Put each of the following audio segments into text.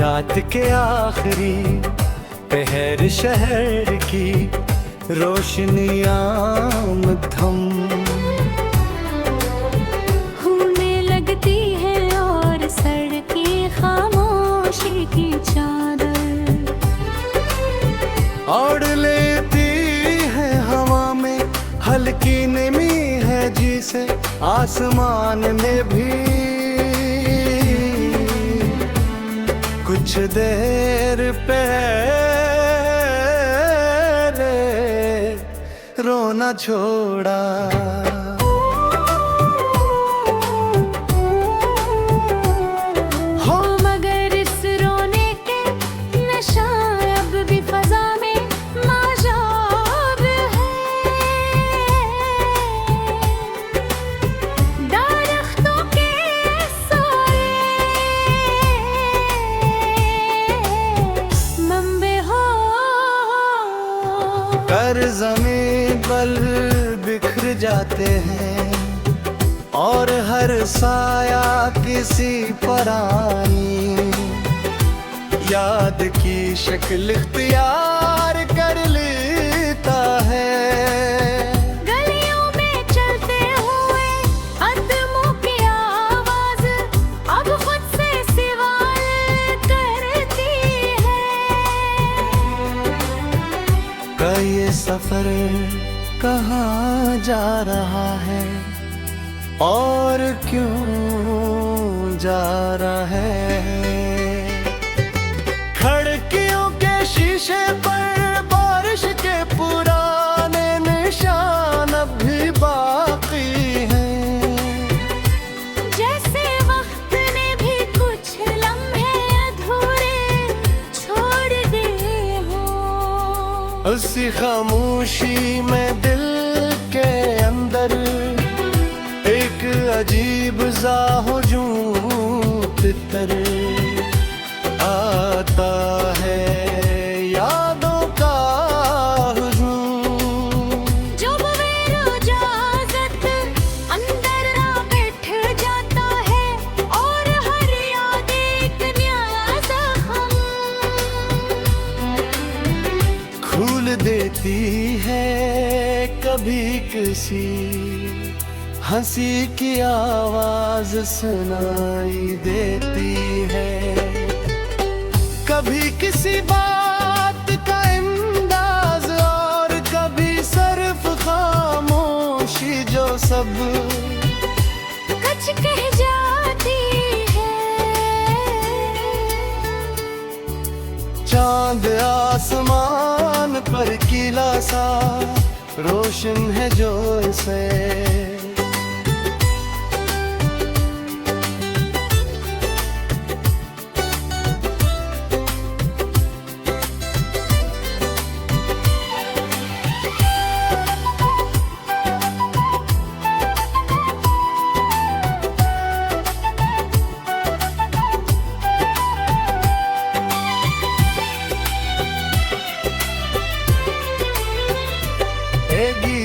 रात के आखिरी पहर शहर की रोशनियां मद्धम होने लगती है और सड़कें खामोशी की चादर ओढ़ लेती है हवा में, हल्की नमी है जिसे आसमान में भी कुछ देर पहले रोना छोड़ा। हो मगर इस रोने के नशा अब भी फजा में माजाब है। दरख्तों के साए मंबे हो कर ज़मीं पर बिखर जाते हैं और हर साया किसी परानी याद की शक्ल इख्तियार कर लेता है। गलियों में चलते हुए कदमों की आवाज अब खुद से सवाल करती है। का ये सफर कहाँ जा रहा है और क्यों जा रहा है। खिड़कियों के शीशे पर बारिश के पुराने निशान अब भी बाकी हैं। जैसे वक्त ने भी कुछ लम्हे अधूरे छोड़ दिए हो। उसी खामोशी में दिल के अंदर एक अजीब सा हुजूम तितर आता है, यादों का हुजूम। जो बेरुजाजत अंदर आ बैठ जाता है और हर याद एक नया जख्म खोल देती है। कभी किसी हंसी की आवाज सुनाई देती है, कभी किसी बात का अंदाज और कभी सिर्फ खामोशी जो सब कुछ कह जाती है। चांद आसमान पर किला सा रोशन है जो इसे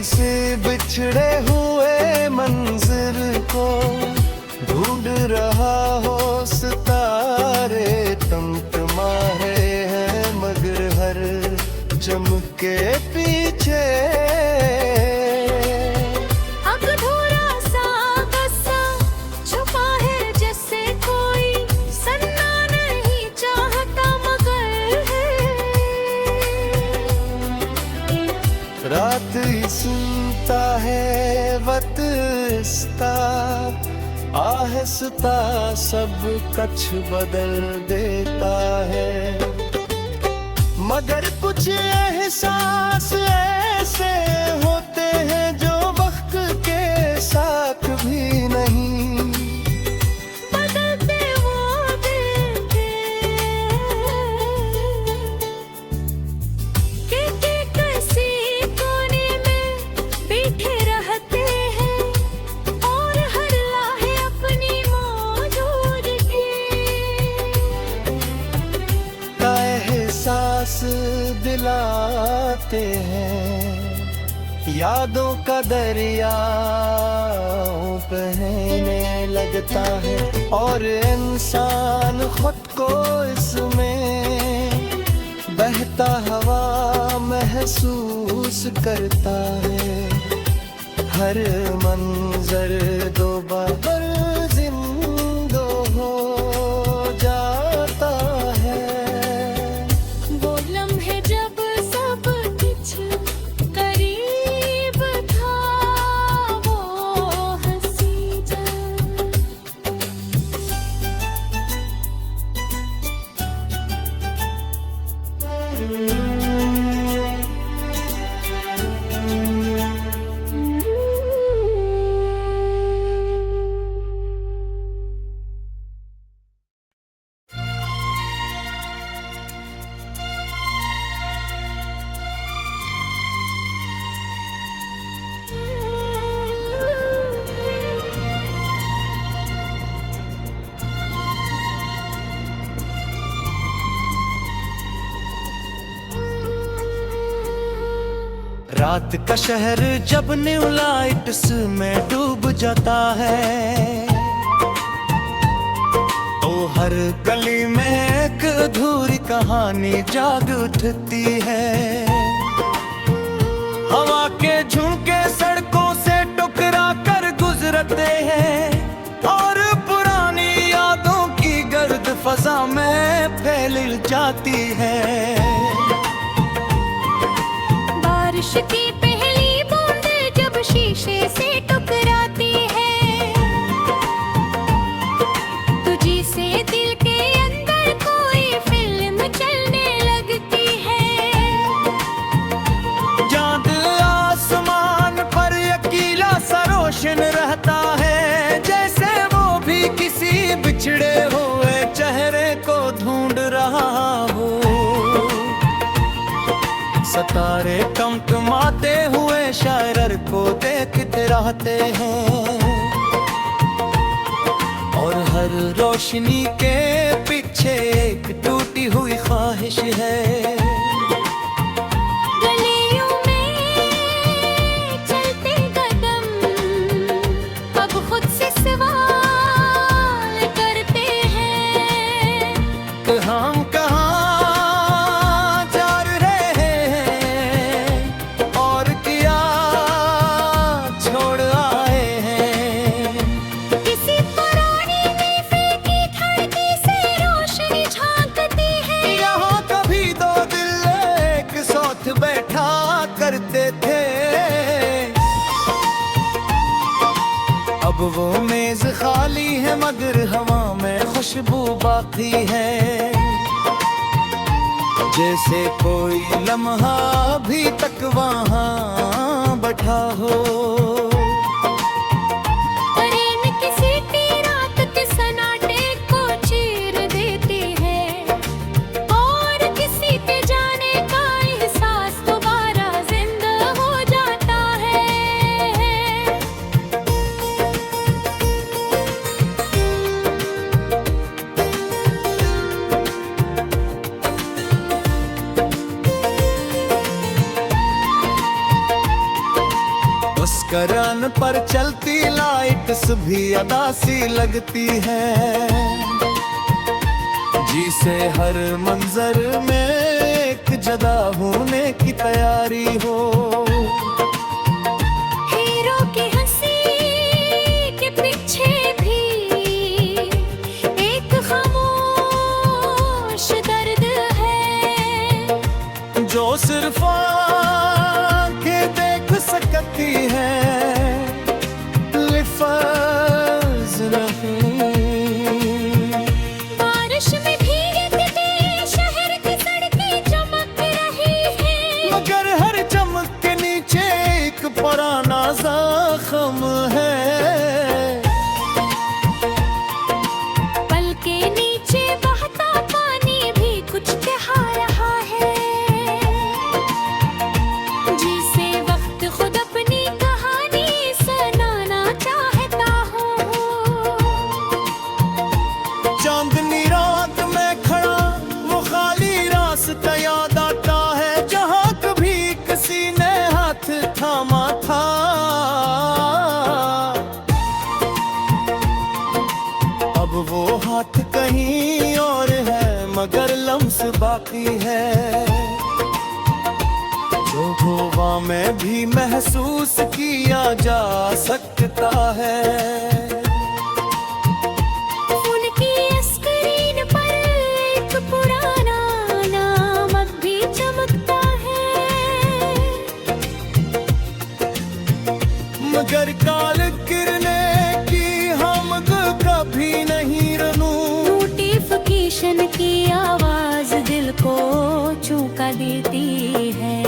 से बिछड़े हुए मंजिल को ढूंढ रहा हो सितारे तमतमा रहे हैं मगर हर चमके पीछे अधूरा सा बसा छुपा है जैसे कोई सन्ना नहीं चाहता मगर है। रात ही सुनता है वतस्ता आहिस्ता सब कुछ बदल देता है, मगर कुछ एहसास ऐसे होते हैं जो वक्त के साथ भी नहीं बदलते वो दिल के किसी कोने में बैठे रहते हैं और हर लाहे अपनी मौजूदगी का एहसास दिलाते हैं। यादों का दरिया बहने लगता है और इंसान खुद को इसमें बहता हवा महसूस करता है। हर मंजर दोबारा जिंदा हो जाता है। वो लम्हे जब सब कुछ करीब था, वो हंसी जब रात का शहर जब न्यू लाइट्स में डूब जाता है तो हर गली में एक अधूरी कहानी जाग उठती है। हवा के झुमके सड़कों से टकरा कर गुजरते हैं और पुरानी यादों की गर्द फजा में फैल जाती है। बारिश की पहली बूंद जब शीशे से टकराती है, तुझी से दिल के अंदर कोई फिल्म चलने लगती है। चांद आसमान पर अकेला सा रोशन रहता है, जैसे वो भी किसी बिछड़े हुए चेहरे को ढूंढ रहा हो। सितारे टमटमाते हुए शायर को देखते रहते हैं और हर रोशनी के पीछे एक टूटी हुई ख्वाहिश है। गलियों में चलते कदम अब खुद से सवाल करते हैं, हम कहाँ जा रहे हैं और क्या छोड़ आए हैं। किसी पुरानी महफिल की खिड़की से रोशनी झांकती है। यहाँ कभी दो दिल एक साथ बैठा करते थे, अब वो मेज खाली है मगर हवा में खुशबू बाकी है। जैसे कोई लम्हा अभी तक वहाँ बैठा हो। ट्रेन किसी रात के सन्नाटे को चीर देती है और किसी के जाने का एहसास दोबारा जिंदा हो जाता है। मुस्करान पर चलती लाइट्स भी अदा सी लगती है, जिसे हर मंजर में एक जदा होने की तैयारी हो। हीरो की हंसी के पीछे भी एक खामोश दर्द है, जो सिर्फ आंखें देख सकती है, लिफाज नहीं। बारिश में भीगते शहर की सड़कें चमक रही हैं, मगर हर चमक के नीचे एक पुराना जख्म है। पल के नीचे बहता पानी भी कुछ कहा रहा है। बाकी है, जो गोवा में भी महसूस किया जा सकता है। उनकी स्क्रीन पर एक पुराना नाम अब भी चमकता है, मगर काल गिरने की हम कभी नहीं रनू। नोटिफिकेशन की आवाज दिल को चौंका देती है,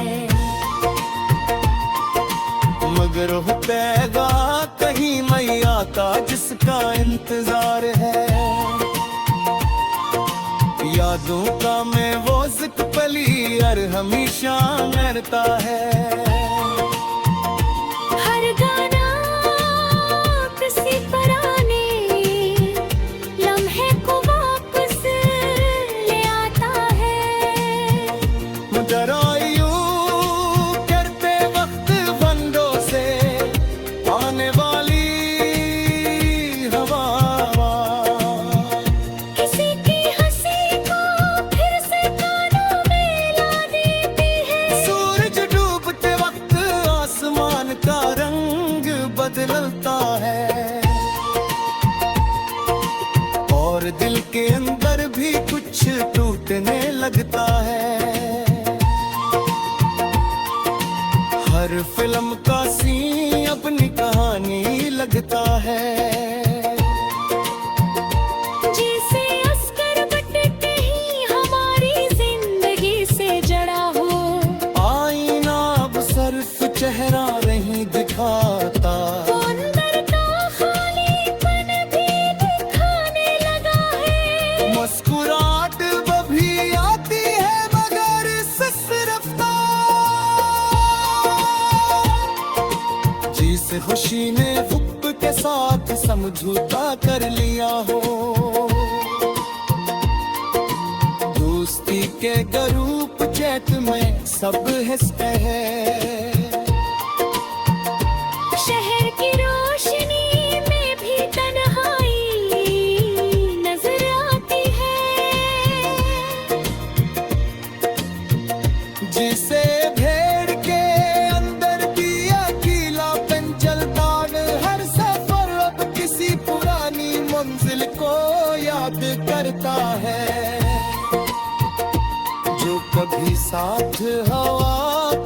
मगर हो पैगा कहीं नहीं आता जिसका इंतजार है। यादों का मैं वो जिक पली और हमेशा मरता है। हर गाना किसी पुराने लम्हे को वापस ले आता है, मगर यूं करते वक्त बंदों से आने वाली हवा किसी की हंसी को फिर से कानों में ला देती है। सूरज डूबते वक्त आसमान का रंग बदलता है, और दिल के अंदर भी कुछ टूटने लगता है। हर फिल्म का सीन अपनी कहानी लगता है, जैसे अस्कर बटते ही हमारी जिंदगी से जड़ा हो। आईना अब सिर्फ चेहरा नहीं दिखाता, वो अंदर का खालीपन भी दिखाने लगा है। मुस्कुराहट भी आती है मगर सिर्फ जिस खुशी ने हुब के साथ समझौता कर लिया हो। दोस्ती के गरूप चैत में सब हिस्से है, शहर की रोशनी में भी तन्हाई नजर आती है, जिसे भेड़ के अंदर दिया कीला पेंचलता। हर सफर अब किसी पुरानी मंजिल को याद करता है, जो कभी साथ हवा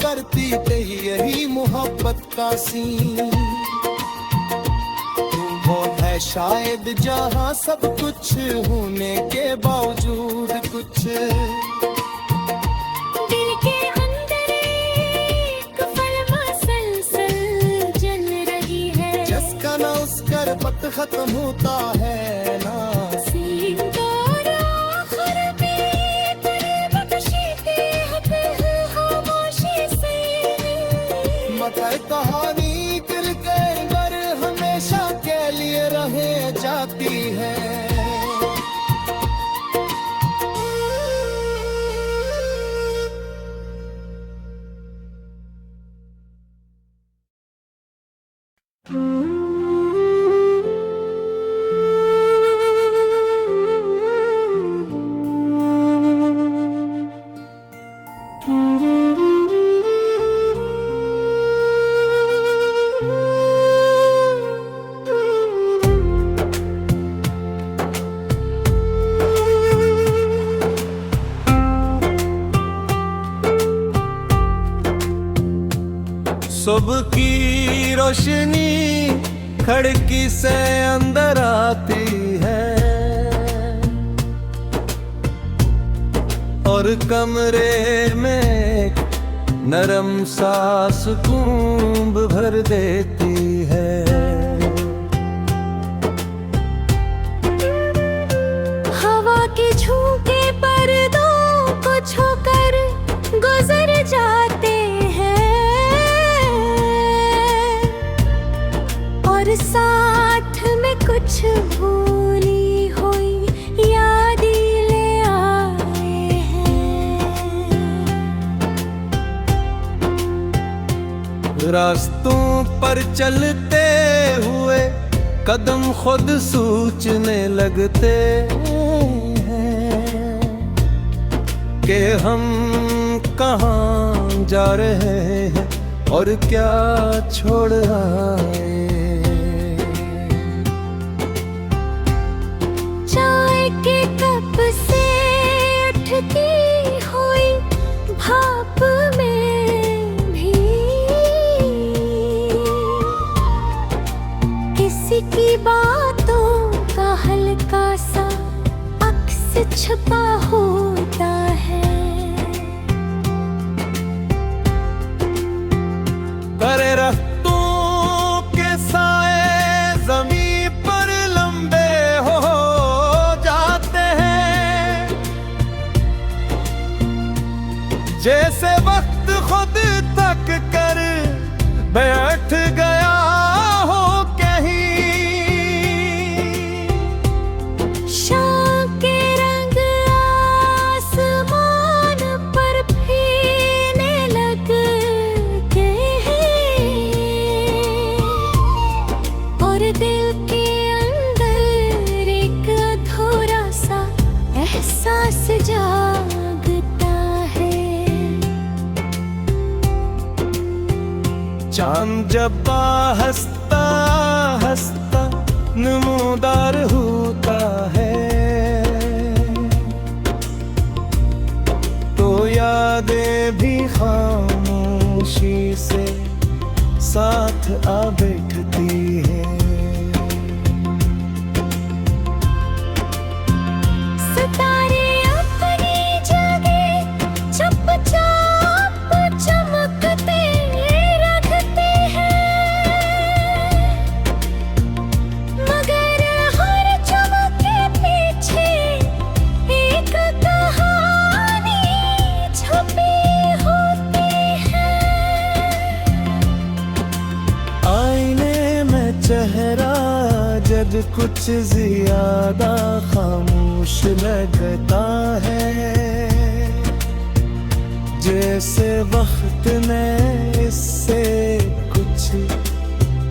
करती थी यही मोहब्बत का सीन। वो है शायद जहां सब कुछ होने के बावजूद कुछ दिल के अंदर एक फलमसल जल रही है, जिसका ना उसका पत खत्म होता है ना। सिंगार आखिर में तेरे बख्शी के हक खामोशी से। मगर कहानी दिल के अंदर हमेशा के लिए रहे जाती है। सुबह की रोशनी खिड़की से अंदर आती है, और कमरे में नरम सा सुकून भर देती है। हवा के झोंके पर्दों को छूकर गुजर जाते हैं, और साथ में कुछ भूली हुई यादें ले आए हैं। रास्तों पर चलते हुए कदम खुद सोचने लगते हैं, कि हम कहाँ जा रहे हैं और क्या छोड़ आए। चाय के कप से उठती हुई भाप में भी किसी की बातों का हल्का सा अक्स छुपा होता है। करे रख्तों के साए ज़मीं पर लंबे हो जाते हैं, जैसे वक्त खुद तक कर बैठ गया हो कहीं। शाम के रंग आसमान पर फीने लगे हैं और दिल के अंदर एक अधूरा सा एहसास जागता है। चांद जब हंसता हंसता नमूदार होता है, तो यादें भी खामोशी से साथ आ बैठती है। सितारे अपनी जगह चुपचाप चमकते रखते हैं, मगर हर चमक के पीछे एक कहानी छुपी होती है। आईने में चेहरा जब कुछ ज्यादा खामोश लगता है, जैसे वक्त ने इससे कुछ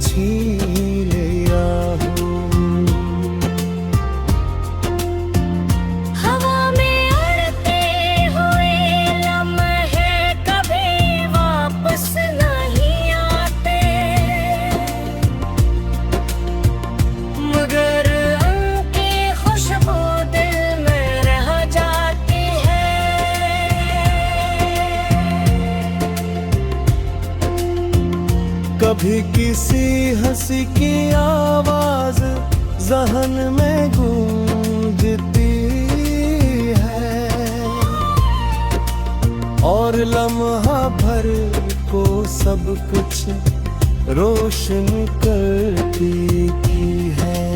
छीन लिया हो। हवा में उड़ते हुए लम्हे कभी वापस नहीं आते, मगर उनकी खुशबू दिल में रह जाती है। कभी किसी हंसी की आवाज जहन में गूंजती है, और लम्हा भर को सब कुछ रोशन करती है।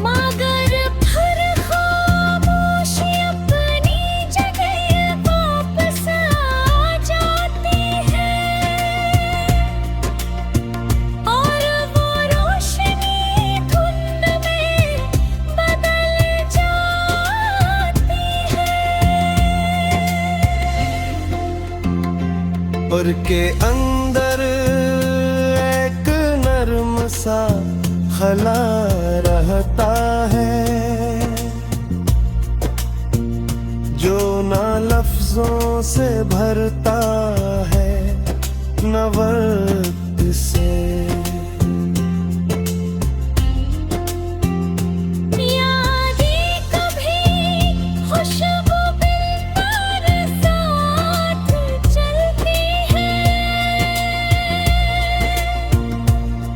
मगर फिर खामोशी अपनी जगह वापस आ जाती है, और वो रोशनी धुंध में बदल जाती है। और के अंदर एक नर्म सा खला रहता है, जो ना लफ्जों से भरता है न वक्त से। यादें कभी खुशबू बिलबर साथ चलती है,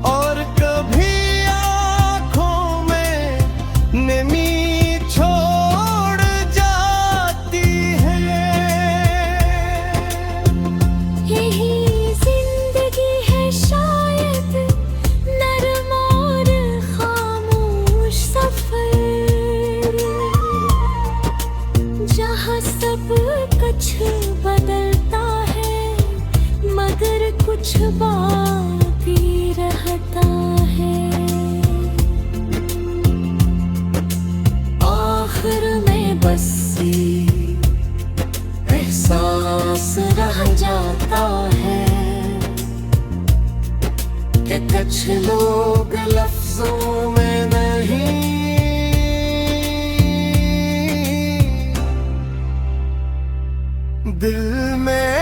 और कभी आँखों में नमी छोड़ जाती है। यही जिंदगी है शायद, नरम और खामोश सफर, जहाँ सब कुछ बदलता है मगर कुछ बाकी रहता है। आखिर में बस ये एहसास रह जाता है कि कुछ लोग लफ्जों में नहीं दिल में